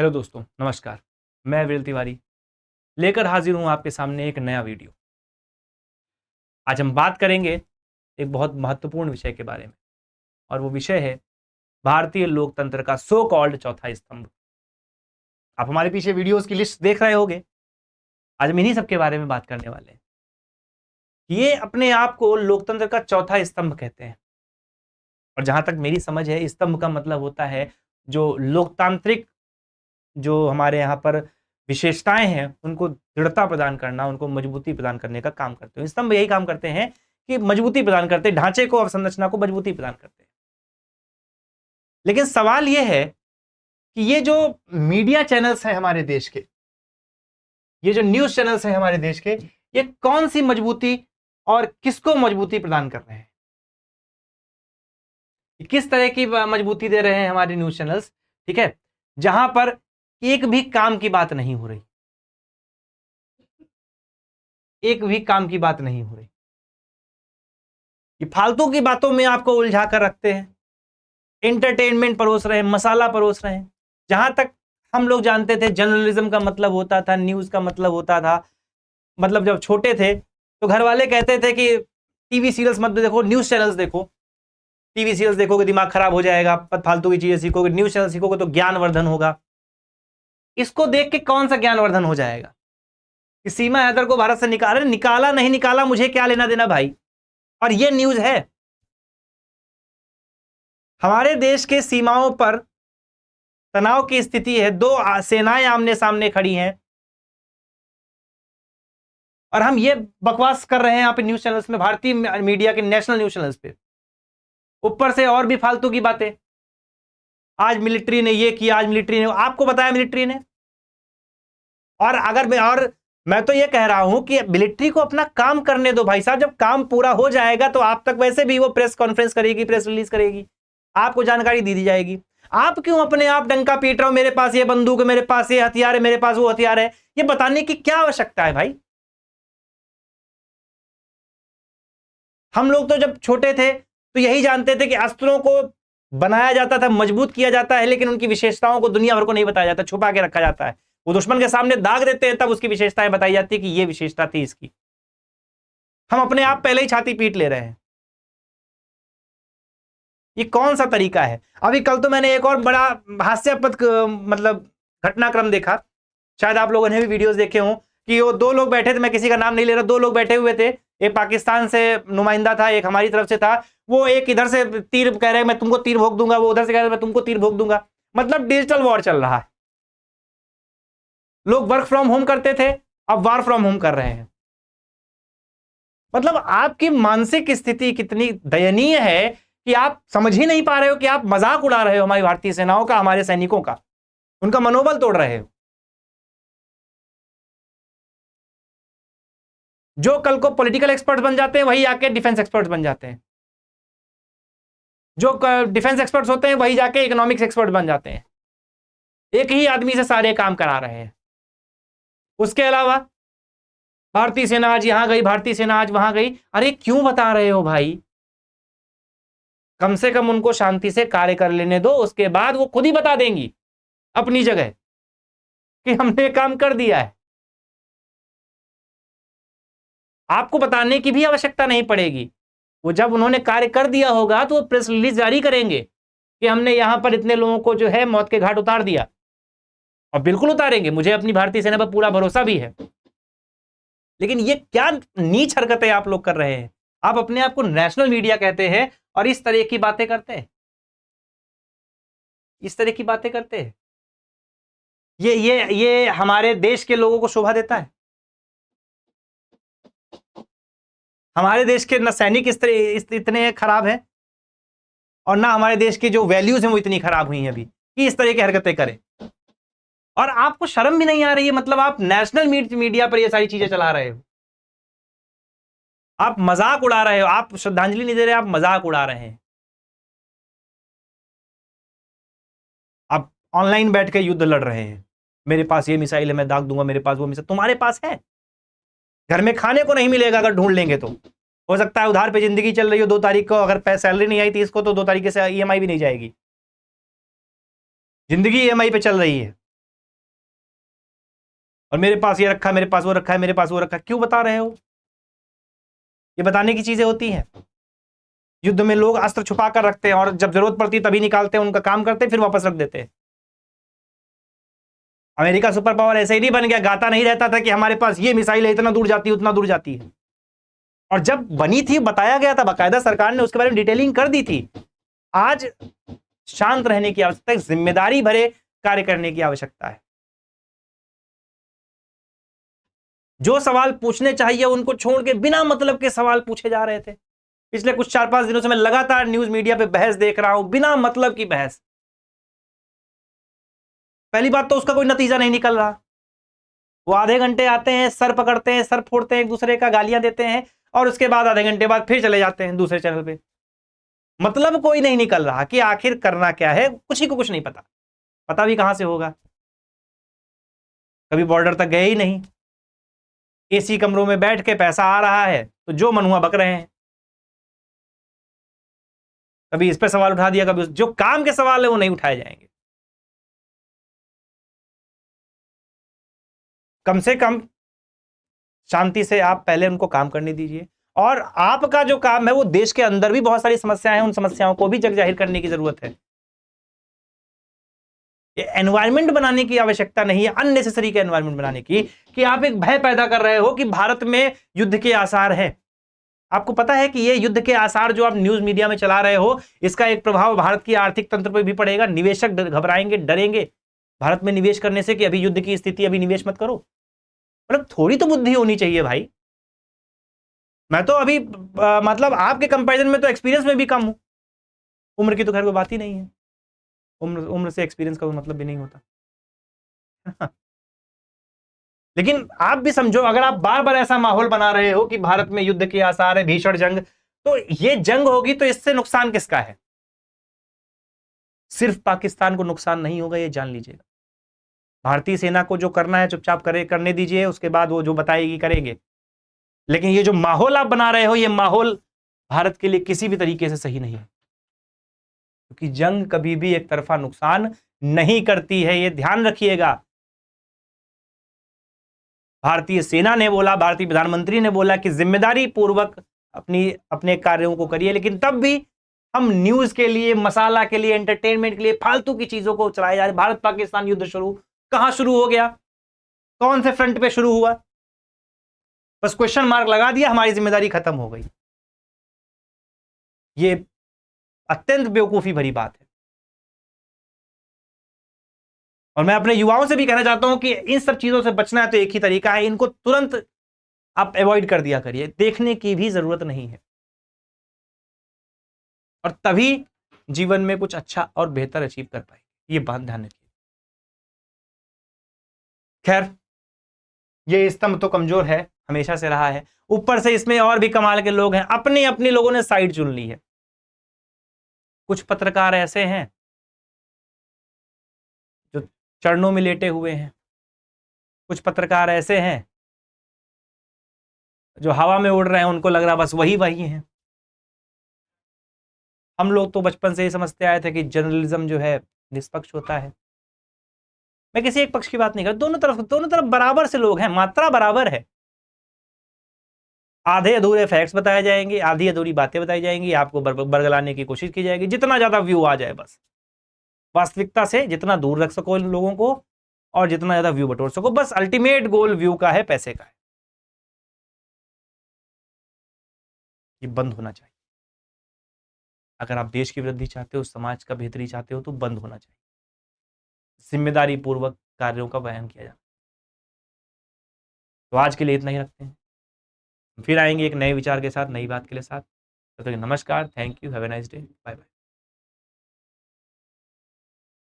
Hello दोस्तों, नमस्कार। मैं विरल तिवारी लेकर हाजिर हूं आपके सामने एक नया वीडियो। आज हम बात करेंगे एक बहुत महत्वपूर्ण विषय के बारे में, और वो विषय है भारतीय लोकतंत्र का सो कॉल्ड चौथा स्तंभ। आप हमारे पीछे वीडियोस की लिस्ट देख रहे होंगे। आज हम इन्हीं सब के बारे में बात करने वाले हैं। ये अपने आप को लोकतंत्र का चौथा स्तंभ कहते हैं, और जहां तक मेरी समझ है, स्तंभ का मतलब होता है जो लोकतांत्रिक, जो हमारे यहाँ पर विशेषताएं हैं उनको दृढ़ता प्रदान करना, उनको मजबूती प्रदान करने का काम करते हैं। स्तंभ यही काम करते हैं कि मजबूती प्रदान करते हैं, ढांचे को, अवसंरचना को मजबूती प्रदान करते हैं। लेकिन सवाल यह है कि ये जो मीडिया चैनल्स हैं हमारे देश के, ये जो न्यूज चैनल्स हैं हमारे देश के, ये कौन सी मजबूती और किसको मजबूती प्रदान कर रहे हैं? किस तरह की मजबूती दे रहे हैं हमारे न्यूज चैनल्स? ठीक है, जहां पर एक भी काम की बात नहीं हो रही, एक भी काम की बात नहीं हो रही। ये फालतू की बातों में आपको उलझा कर रखते हैं, एंटरटेनमेंट परोस रहे हैं, मसाला परोस रहे हैं। जहां तक हम लोग जानते थे जर्नलिज्म का मतलब होता था, न्यूज का मतलब होता था, मतलब जब छोटे थे तो घर वाले कहते थे कि टीवी सीरियल्स मत देखो, न्यूज चैनल्स देखो। टीवी सीरियल्स देखोगे दिमाग खराब हो जाएगा, फालतू की चीजें सीखोगे, न्यूज चैनल सीखोगे तो ज्ञानवर्धन होगा। इसको देख के कौन सा ज्ञानवर्धन हो जाएगा? कि सीमा हैदर को भारत से निकाला नहीं निकाला, मुझे क्या लेना देना भाई। और ये न्यूज है। हमारे देश के सीमाओं पर तनाव की स्थिति है, दो सेनाएं आमने सामने खड़ी हैं, और हम ये बकवास कर रहे हैं यहाँ पे न्यूज चैनल्स में, भारतीय मीडिया के नेशनल न्यूज चैनल्स पे। ऊपर से और भी फालतू की बातें। आज मिलिट्री ने ये किया, आज मिलिट्री ने, आपको बताया मिलिट्री ने। और मैं तो ये कह रहा हूं कि मिलिट्री को अपना काम करने दो भाई साहब। जब काम पूरा हो जाएगा तो आप तक वैसे भी वो प्रेस कॉन्फ्रेंस करेगी, प्रेस रिलीज करेगी, आपको जानकारी दी जाएगी। आप क्यों अपने आप डंका पीट रहे हो? मेरे पास ये बंदूक है, मेरे पास ये हथियार है, मेरे पास वो हथियार है। ये बताने की क्या आवश्यकता है भाई? हम लोग तो जब छोटे थे तो यही जानते थे कि अस्त्रों को बनाया जाता था, मजबूत किया जाता है, लेकिन उनकी विशेषताओं को दुनिया भर को नहीं बताया जाता, छुपा के रखा जाता है। वो दुश्मन के सामने दाग देते हैं, तब उसकी विशेषताएं बताई जाती है कि ये विशेषता थी इसकी। हम अपने आप पहले ही छाती पीट ले रहे हैं। ये कौन सा तरीका है? अभी कल तो मैंने एक और बड़ा हास्यास्पद मतलब घटनाक्रम देखा, शायद आप लोगों ने भी वीडियोस देखे हों, कि वो दो लोग बैठे थे, मैं किसी का नाम नहीं ले रहा, दो लोग बैठे हुए थे, एक पाकिस्तान से नुमाइंदा था, एक हमारी तरफ से था। वो एक इधर से तीर कह रहे हैं मैं तुमको तीर भोग दूंगा, वो उधर से कह रहे हैं मैं तुमको तीर भोग दूंगा। मतलब डिजिटल वॉर चल रहा है। लोग वर्क फ्रॉम होम करते थे, अब वार फ्रॉम होम कर रहे हैं। मतलब आपकी मानसिक स्थिति कितनी दयनीय है कि आप समझ ही नहीं पा रहे हो कि आप मजाक उड़ा रहे हो हमारी भारतीय सेनाओं का, हमारे सैनिकों का, उनका मनोबल तोड़ रहे हो। जो कल को पॉलिटिकल एक्सपर्ट बन जाते हैं वही आके डिफेंस एक्सपर्ट बन जाते हैं, जो डिफेंस एक्सपर्ट्स होते हैं वही जाके इकोनॉमिक्स एक्सपर्ट बन जाते हैं। एक ही आदमी से सारे काम करा रहे हैं। उसके अलावा भारतीय सेना आज यहां गई, भारतीय सेना आज वहां गई। अरे क्यों बता रहे हो भाई? कम से कम उनको शांति से कार्य कर लेने दो, उसके बाद वो खुद ही बता देंगी अपनी जगह कि हमने काम कर दिया है। आपको बताने की भी आवश्यकता नहीं पड़ेगी। वो जब उन्होंने कार्य कर दिया होगा तो वो प्रेस रिलीज जारी करेंगे कि हमने यहां पर इतने लोगों को जो है मौत के घाट उतार दिया। और बिल्कुल उतारेंगे, मुझे अपनी भारतीय सेना पर पूरा भरोसा भी है। लेकिन ये क्या नीच हरकतें आप लोग कर रहे हैं? आप अपने आप को नेशनल मीडिया कहते हैं और इस तरह की बातें करते हैं, इस तरह की बातें करते हैं। ये हमारे देश के लोगों को शोभा देता है? हमारे देश के न सैनिक इतने खराब हैं, और ना हमारे देश की जो वैल्यूज हैं वो इतनी खराब हुई हैं अभी कि इस तरह की हरकतें करें। और आपको शर्म भी नहीं आ रही है? मतलब आप नेशनल मीडिया पर ये सारी चीजें चला रहे हो, आप मजाक उड़ा रहे हो, आप श्रद्धांजलि नहीं दे रहे, आप मजाक उड़ा रहे हैं। आप ऑनलाइन बैठ के युद्ध लड़ रहे हैं, मेरे पास ये मिसाइल है मैं दाग दूंगा, मेरे पास वो मिसाइल। तुम्हारे पास है? घर में खाने को नहीं मिलेगा अगर ढूंढ लेंगे तो। हो सकता है उधार पे जिंदगी चल रही हो, 2 तारीख को अगर सैलरी नहीं आई 30 को, तो 2 तारीख से ईएमआई भी नहीं जाएगी। जिंदगी ईएमआई पे चल रही है। और मेरे पास ये रखा है, मेरे पास वो रखा है, मेरे पास वो रखा है, क्यों बता रहे हो? ये बताने की चीजें होती हैं। युद्ध में लोग अस्त्र छुपा कर रखते हैं और जब जरूरत पड़ती है तभी निकालते हैं, उनका काम करते हैं, फिर वापस रख देते हैं। अमेरिका सुपर पावर ऐसे ही नहीं बन गया, गाता नहीं रहता था कि हमारे पास ये मिसाइल है, इतना दूर जाती है, उतना दूर जाती है। और जब बनी थी बताया गया था, बाकायदा सरकार ने उसके बारे में डिटेलिंग कर दी थी। आज शांत रहने की आवश्यकता है, जिम्मेदारी भरे कार्य करने की आवश्यकता है। जो सवाल पूछने चाहिए उनको छोड़ के बिना मतलब के सवाल पूछे जा रहे थे। पिछले कुछ 4-5 दिनों से मैं लगातार न्यूज मीडिया पे बहस देख रहा हूं, बिना मतलब की बहस। पहली बात तो उसका कोई नतीजा नहीं निकल रहा। वो आधे घंटे आते हैं, सर पकड़ते हैं, सर फोड़ते हैं एक दूसरे का, गालियां देते हैं, और उसके बाद आधे घंटे बाद फिर चले जाते हैं दूसरे चैनल पे। मतलब कोई नहीं निकल रहा कि आखिर करना क्या है, कुछ ही को कुछ नहीं पता। पता भी कहां से होगा, कभी बॉर्डर तक गए ही नहीं। एसी कमरों में बैठ के पैसा आ रहा है तो जो मन हुआ बक रहे हैं। कभी इस पे सवाल उठा दिया, कभी जो काम के सवाल है वो नहीं उठाए जाएंगे। कम से कम शांति से आप पहले उनको काम करने दीजिए। और आपका जो काम है वो देश के अंदर भी बहुत सारी समस्याएं हैं, उन समस्याओं को भी जग जाहिर करने की जरूरत है। ये एनवायरनमेंट बनाने की आवश्यकता नहीं है, अननेसेसरी का एनवायरनमेंट बनाने की, कि आप एक भय पैदा कर रहे हो कि भारत में युद्ध के आसार हैं। आपको पता है कि ये युद्ध के आसार जो आप न्यूज मीडिया में चला रहे हो, इसका एक प्रभाव भारत की आर्थिक तंत्र पर भी पड़ेगा। निवेशक घबराएंगे, डरेंगे भारत में निवेश करने से कि अभी युद्ध की स्थिति, अभी निवेश मत करो। मतलब थोड़ी तो बुद्धि होनी चाहिए भाई। मैं तो अभी मतलब आपके कंपैरिजन में तो एक्सपीरियंस में भी कम हूं। उम्र की तो खैर कोई बात ही नहीं है, उम्र से एक्सपीरियंस का कोई मतलब भी नहीं होता। लेकिन आप भी समझो, अगर आप बार बार ऐसा माहौल बना रहे हो कि भारत में युद्ध के आसार है, भीषण जंग, तो ये जंग होगी तो इससे नुकसान किसका है? सिर्फ पाकिस्तान को नुकसान नहीं होगा, ये जान लीजिएगा। भारतीय सेना को जो करना है चुपचाप करने दीजिए, उसके बाद वो जो बताएगी करेंगे। लेकिन ये जो माहौल आप बना रहे हो, ये माहौल भारत के लिए किसी भी तरीके से सही नहीं है, क्योंकि जंग कभी भी एक तरफा नुकसान नहीं करती है, ये ध्यान रखिएगा। भारतीय सेना ने बोला, भारतीय प्रधानमंत्री ने बोला कि जिम्मेदारी पूर्वक अपने कार्यों को करिए, लेकिन तब भी हम न्यूज के लिए, मसाला के लिए, एंटरटेनमेंट के लिए फालतू की चीजों को चलाए जा रहे। भारत पाकिस्तान युद्ध कहां शुरू हो गया? कौन से फ्रंट पे शुरू हुआ? बस क्वेश्चन मार्क लगा दिया, हमारी जिम्मेदारी खत्म हो गई। ये अत्यंत बेवकूफी भरी बात है। और मैं अपने युवाओं से भी कहना चाहता हूं कि इन सब चीजों से बचना है तो एक ही तरीका है, इनको तुरंत आप अवॉइड कर दिया करिए, देखने की भी जरूरत नहीं है। और तभी जीवन में कुछ अच्छा और बेहतर अचीव कर पाएंगे, ये बात ध्यान रखिए। खैर, ये स्तंभ तो कमजोर है, हमेशा से रहा है। ऊपर से इसमें और भी कमाल के लोग हैं, अपने अपने लोगों ने साइड चुन ली है। कुछ पत्रकार ऐसे हैं जो चरणों में लेटे हुए हैं, कुछ पत्रकार ऐसे हैं जो हवा में उड़ रहे हैं, उनको लग रहा बस वही वही हैं। हम लोग तो बचपन से ही समझते आए थे कि जर्नलिज्म जो है निष्पक्ष होता है। मैं किसी एक पक्ष की बात नहीं कर, दोनों तरफ बराबर से लोग हैं, मात्रा बराबर है। आधे अधूरे फैक्ट्स बताए जाएंगे, आधी अधूरी बातें बताई जाएंगी, आपको बरगलाने की कोशिश की जाएगी, जितना ज्यादा व्यू आ जाए, बस वास्तविकता से जितना दूर रख सको इन लोगों को और जितना ज्यादा व्यू बटोर सको, बस अल्टीमेट गोल व्यू का है, पैसे का है। ये बंद होना चाहिए। अगर आप देश की वृद्धि चाहते हो, समाज का बेहतरी चाहते हो, तो बंद होना चाहिए। जिम्मेदारी पूर्वक कार्यों का बयान किया जाए। तो आज के लिए इतना ही रखते हैं, फिर आएंगे एक नए विचार के साथ, नई बात के लिए साथ। तो नमस्कार, thank you, have a nice day, bye bye.